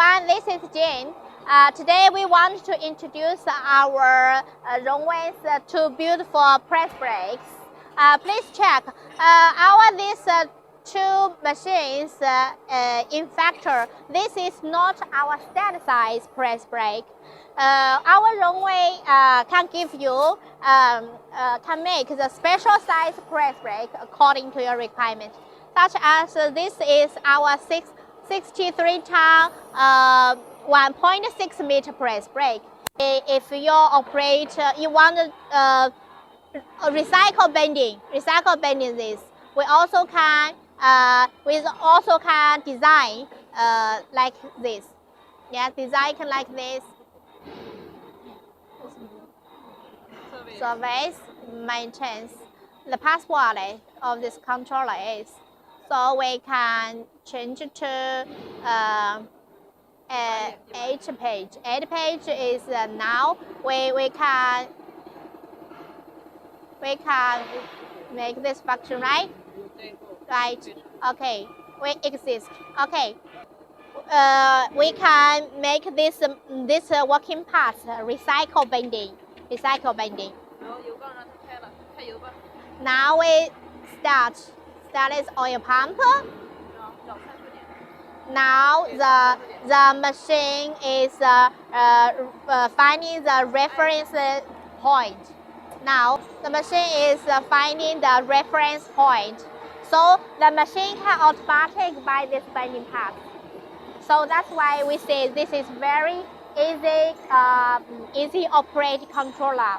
everyone, this is Jane. Today we want to introduce our RONGWIN's two beautiful press brakes. Please check these two machines in factor. This is not our standard size press brake. Our RONGWIN can give you can make the special size press brake according to your requirement. Such as this is our 63-ton 1.6 meter press brake. If you operate, you want recycle bending this. We also can design like this. Yeah, design like this. Service maintenance. The password of this controller is. So we can change to 8 page. 8 page is now we can make this function, right? Right. Okay. We exist. Okay. We can make this working parts recycle bending. Now we start is oil pump. Now the machine is finding the reference point. Now the machine is finding the reference point. So the machine can automatically buy this bending part. So that's why we say this is very easy operate controller.